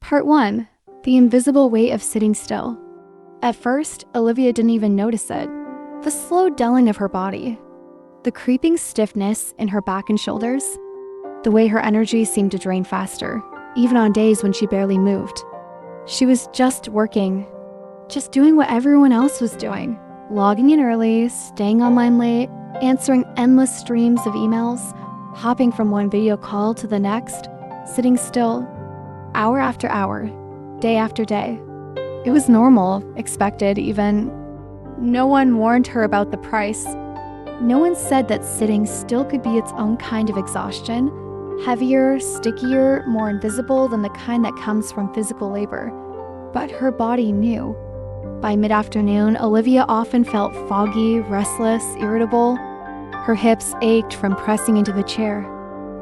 Part 1. The invisible weight of sitting still. At first, Olivia didn't even notice it. The slow dulling of her body, the creeping stiffness in her back and shoulders, the way her energy seemed to drain faster, even on days when she barely moved. She was just working, just doing what everyone else was doing, logging in early, staying online late, answering endless streams of emails, hopping from one video call to the next, sitting still, hour after hour, day after day. It was normal, expected even. No one warned her about the price. No one said that sitting still could be its own kind of exhaustion, heavier, stickier, more invisible than the kind that comes from physical labor. But her body knew. By mid-afternoon, Olivia often felt foggy, restless, irritable. Her hips ached from pressing into the chair.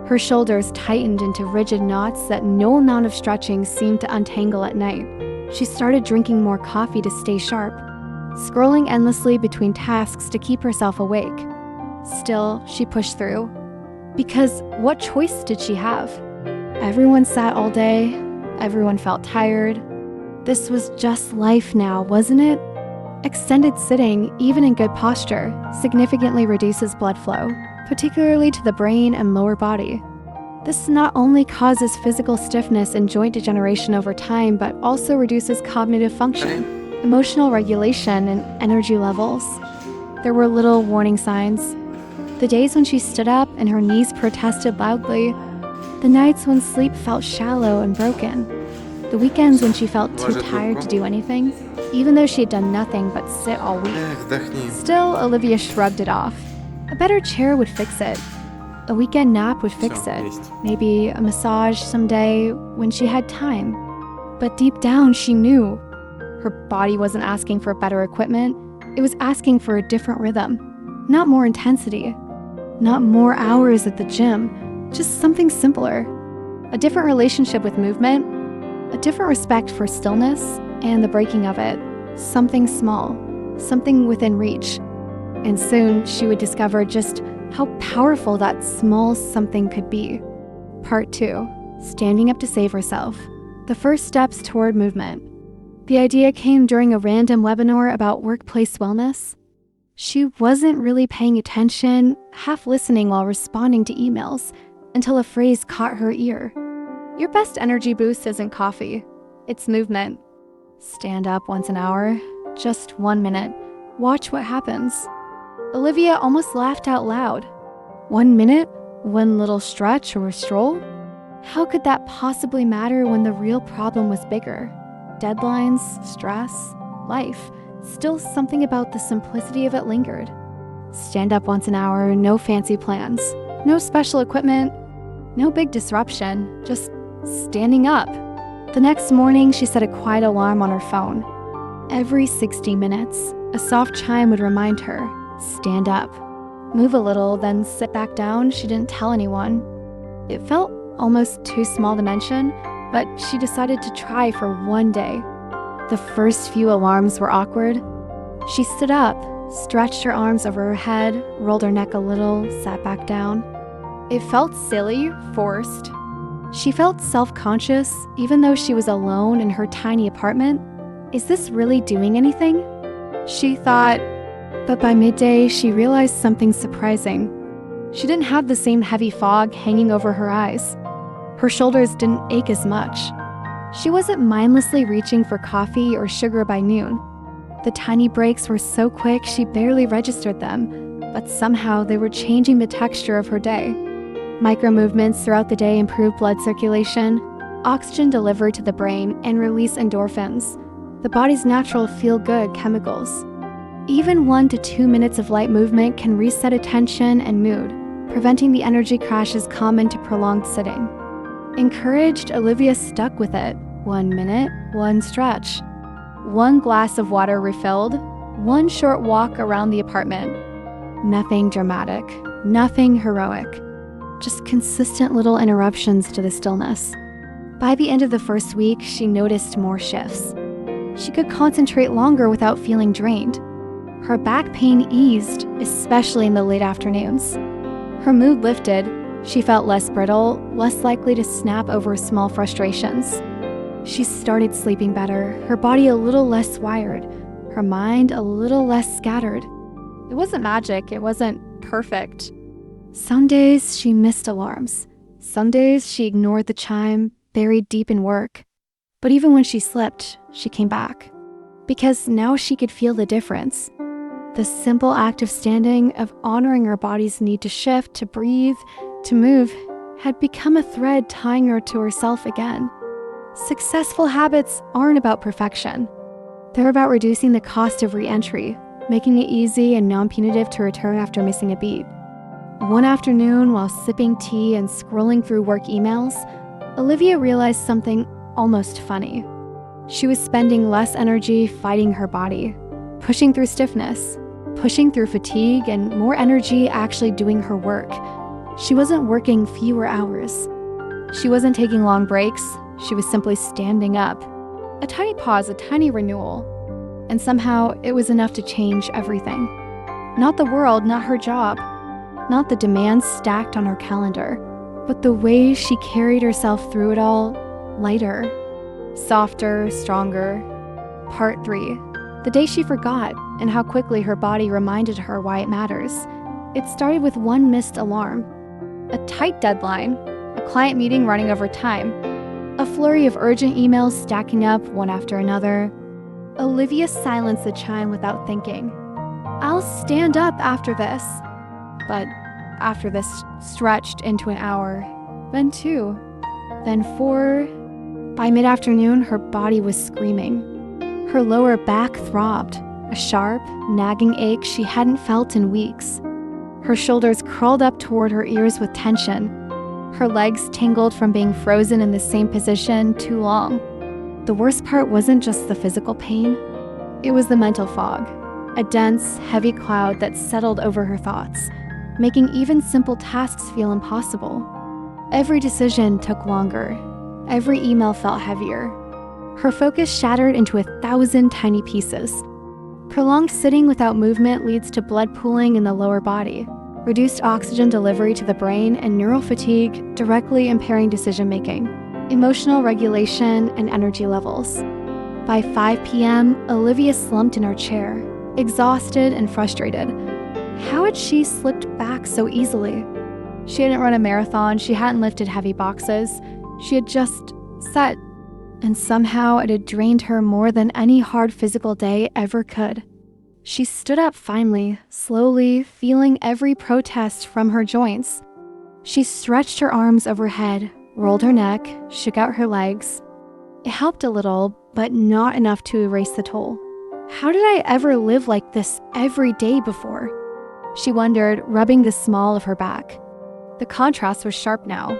Her shoulders tightened into rigid knots that no amount of stretching seemed to untangle at night. She started drinking more coffee to stay sharp, scrolling endlessly between tasks to keep herself awake. Still, she pushed through. Because what choice did she have? Everyone sat all day. Everyone felt tired. This was just life now, wasn't it? Extended sitting, even in good posture, significantly reduces blood flow, particularly to the brain and lower body. This not only causes physical stiffness and joint degeneration over time, but also reduces cognitive function, emotional regulation, and energy levels. There were little warning signs. The days when she stood up and her knees protested loudly, the nights when sleep felt shallow and broken, the weekends when she felt too tired to do anything, even though she had done nothing but sit all week. Still, Olivia shrugged it off. A better chair would fix it. A weekend nap would fix it. Maybe a massage someday when she had time. But deep down, she knew. Her body wasn't asking for better equipment. It was asking for a different rhythm. Not more intensity. Not more hours at the gym. Just something simpler. A different relationship with movement. A different respect for stillness and the breaking of it. Something small. Something within reach. And soon, she would discover just how powerful that small something could be. Part 2. Standing up to save herself. The first steps toward movement. The idea came during a random webinar about workplace wellness. She wasn't really paying attention, half listening while responding to emails, until a phrase caught her ear. Your best energy boost isn't coffee, it's movement. Stand up once an hour, just 1 minute. Watch what happens. Olivia almost laughed out loud. 1 minute? One little stretch or a stroll? How could that possibly matter when the real problem was bigger? Deadlines, stress, life. Still, something about the simplicity of it lingered. Stand up once an hour, no fancy plans, no special equipment, no big disruption, just standing up. The next morning, she set a quiet alarm on her phone. Every 60 minutes, a soft chime would remind her, stand up. Move a little, then sit back down. She didn't tell anyone. It felt almost too small to mention, but she decided to try for 1 day. The first few alarms were awkward. She stood up, stretched her arms over her head, rolled her neck a little, sat back down. It felt silly, forced. She felt self-conscious, even though she was alone in her tiny apartment. Is this really doing anything? She thought, but by midday, she realized something surprising. She didn't have the same heavy fog hanging over her eyes. Her shoulders didn't ache as much. She wasn't mindlessly reaching for coffee or sugar by noon. The tiny breaks were so quick she barely registered them, but somehow they were changing the texture of her day. Micro movements throughout the day improved blood circulation, oxygen delivered to the brain, and release endorphins, the body's natural feel-good chemicals. Even 1 to 2 minutes of light movement can reset attention and mood, preventing the energy crashes common to prolonged sitting. Encouraged, Olivia stuck with it. 1 minute, 1 stretch. 1 glass of water refilled, 1 short walk around the apartment. Nothing dramatic, nothing heroic. Just consistent little interruptions to the stillness. By the end of the first week, she noticed more shifts. She could concentrate longer without feeling drained. Her back pain eased, especially in the late afternoons. Her mood lifted. She felt less brittle, less likely to snap over small frustrations. She started sleeping better, her body a little less wired, her mind a little less scattered. It wasn't magic, it wasn't perfect. Some days she missed alarms. Some days she ignored the chime, buried deep in work. But even when she slipped, she came back. Because now she could feel the difference. The simple act of standing, of honoring her body's need to shift, to breathe, to move, had become a thread tying her to herself again. Successful habits aren't about perfection. They're about reducing the cost of re-entry, making it easy and non-punitive to return after missing a beat. One afternoon, while sipping tea and scrolling through work emails, Olivia realized something almost funny. She was spending less energy fighting her body, pushing through stiffness, pushing through fatigue, and more energy actually doing her work. She wasn't working fewer hours. She wasn't taking long breaks. She was simply standing up. A tiny pause, a tiny renewal. And somehow it was enough to change everything. Not the world, not her job, not the demands stacked on her calendar, but the way she carried herself through it all, lighter, softer, stronger. Part 3. The day she forgot, and how quickly her body reminded her why it matters. It started with one missed alarm. A tight deadline, a client meeting running over time, a flurry of urgent emails stacking up one after another. Olivia silenced the chime without thinking. I'll stand up after this. But after this stretched into an hour, then 2, then 4. By mid-afternoon, her body was screaming. Her lower back throbbed, a sharp, nagging ache she hadn't felt in weeks. Her shoulders curled up toward her ears with tension. Her legs tingled from being frozen in the same position too long. The worst part wasn't just the physical pain. It was the mental fog, a dense, heavy cloud that settled over her thoughts, making even simple tasks feel impossible. Every decision took longer. Every email felt heavier. Her focus shattered into 1,000 tiny pieces. Prolonged sitting without movement leads to blood pooling in the lower body, reduced oxygen delivery to the brain, and neural fatigue, directly impairing decision-making, emotional regulation, and energy levels. By 5 p.m., Olivia slumped in her chair, exhausted and frustrated. How had she slipped back so easily? She hadn't run a marathon, she hadn't lifted heavy boxes, she had just sat, and somehow it had drained her more than any hard physical day ever could. She stood up finally, slowly, feeling every protest from her joints. She stretched her arms overhead, rolled her neck, shook out her legs. It helped a little, but not enough to erase the toll. How did I ever live like this every day before? She wondered, rubbing the small of her back. The contrast was sharp now.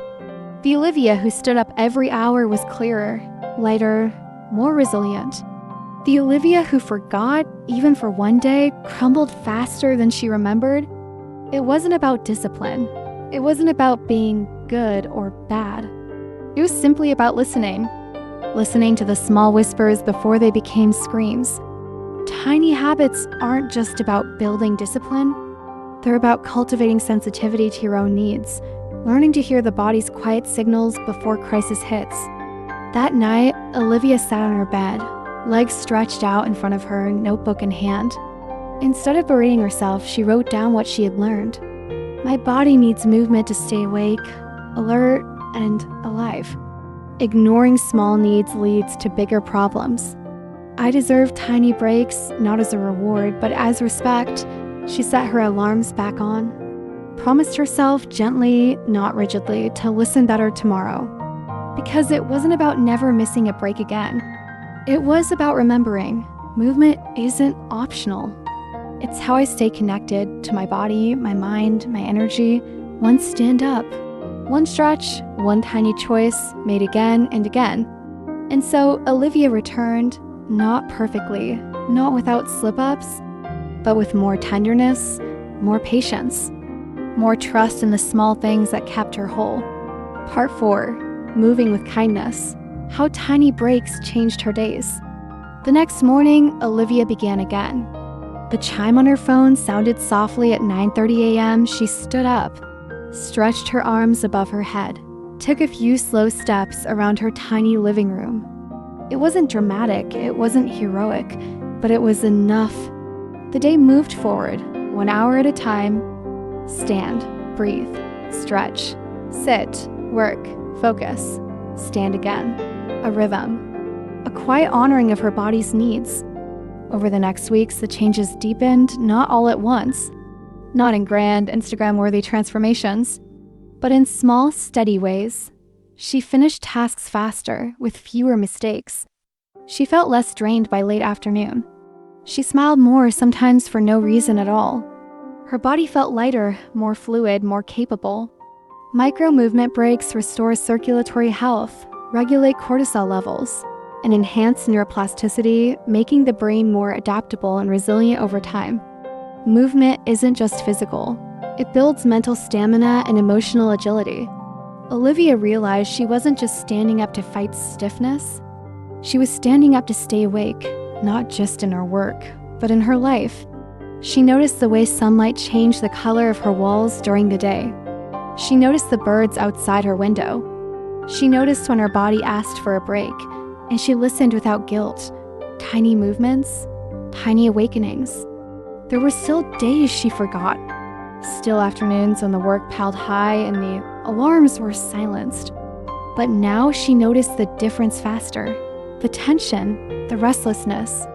The Olivia who stood up every hour was clearer, lighter, more resilient. The Olivia who forgot, even for one day, crumbled faster than she remembered. It wasn't about discipline. It wasn't about being good or bad. It was simply about listening. Listening to the small whispers before they became screams. Tiny habits aren't just about building discipline. They're about cultivating sensitivity to your own needs, learning to hear the body's quiet signals before crisis hits. That night, Olivia sat on her bed, legs stretched out in front of her, notebook in hand. Instead of berating herself, she wrote down what she had learned. My body needs movement to stay awake, alert, and alive. Ignoring small needs leads to bigger problems. I deserve tiny breaks, not as a reward, but as respect. She set her alarms back on, promised herself gently, not rigidly, to listen better tomorrow. Because it wasn't about never missing a break again. It was about remembering movement isn't optional. It's how I stay connected to my body, my mind, my energy, one stand up, one stretch, one tiny choice made again and again. And so Olivia returned, not perfectly, not without slip-ups, but with more tenderness, more patience, more trust in the small things that kept her whole. Part 4, moving with kindness, how tiny breaks changed her days. The next morning, Olivia began again. The chime on her phone sounded softly at 9:30 a.m. She stood up, stretched her arms above her head, took a few slow steps around her tiny living room. It wasn't dramatic, it wasn't heroic, but it was enough. The day moved forward, 1 hour at a time. Stand, breathe, stretch, sit, work, focus, stand again. A rhythm. A quiet honoring of her body's needs. Over the next weeks, the changes deepened, not all at once. Not in grand, Instagram-worthy transformations, but in small, steady ways. She finished tasks faster, with fewer mistakes. She felt less drained by late afternoon. She smiled more, sometimes for no reason at all. Her body felt lighter, more fluid, more capable. Micro-movement breaks restore circulatory health, regulate cortisol levels, and enhance neuroplasticity, making the brain more adaptable and resilient over time. Movement isn't just physical. It builds mental stamina and emotional agility. Olivia realized she wasn't just standing up to fight stiffness. She was standing up to stay awake, not just in her work, but in her life. She noticed the way sunlight changed the color of her walls during the day. She noticed the birds outside her window. She noticed when her body asked for a break, and she listened without guilt. Tiny movements, tiny awakenings. There were still days she forgot. Still afternoons when the work piled high and the alarms were silenced. But now she noticed the difference faster. The tension, the restlessness,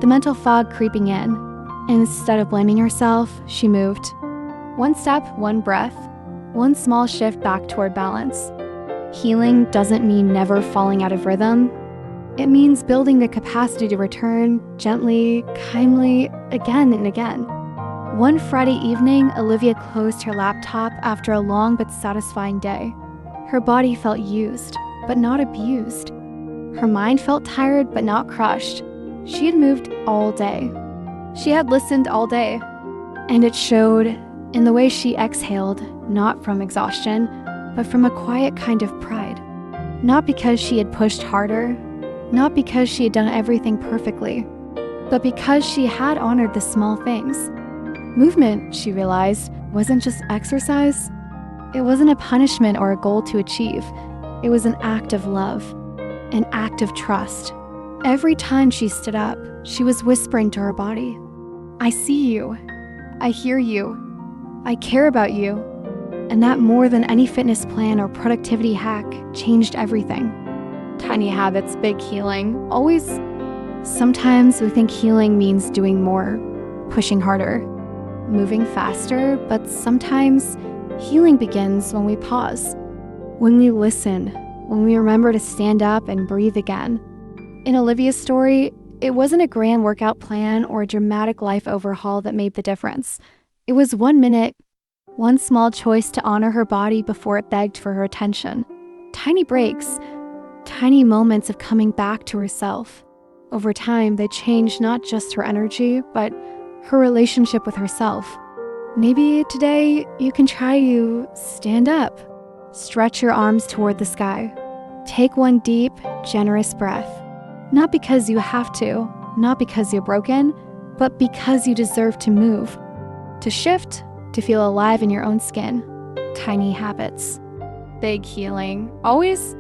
the mental fog creeping in. And instead of blaming herself, she moved. One step, one breath, one small shift back toward balance. Healing doesn't mean never falling out of rhythm. It means building the capacity to return gently, kindly, again and again. One Friday evening, Olivia closed her laptop after a long but satisfying day. Her body felt used, but not abused. Her mind felt tired, but not crushed. She had moved all day. She had listened all day. And it showed in the way she exhaled, not from exhaustion, but from a quiet kind of pride. Not because she had pushed harder, not because she had done everything perfectly, but because she had honored the small things. Movement, she realized, wasn't just exercise. It wasn't a punishment or a goal to achieve. It was an act of love, an act of trust. Every time she stood up, she was whispering to her body, "I see you. I hear you. I care about you." And that, more than any fitness plan or productivity hack, changed everything. Tiny habits, big healing. Always. Sometimes we think healing means doing more, pushing harder, moving faster, but sometimes healing begins when we pause, when we listen, when we remember to stand up and breathe again. In Olivia's story, it wasn't a grand workout plan or a dramatic life overhaul that made the difference. It was 1 minute, one small choice to honor her body before it begged for her attention. Tiny breaks, tiny moments of coming back to herself. Over time, they changed not just her energy, but her relationship with herself. Maybe today you can try to stand up, stretch your arms toward the sky. Take one deep, generous breath. Not because you have to, not because you're broken, but because you deserve to move, to shift, to feel alive in your own skin. Tiny habits, big healing. Always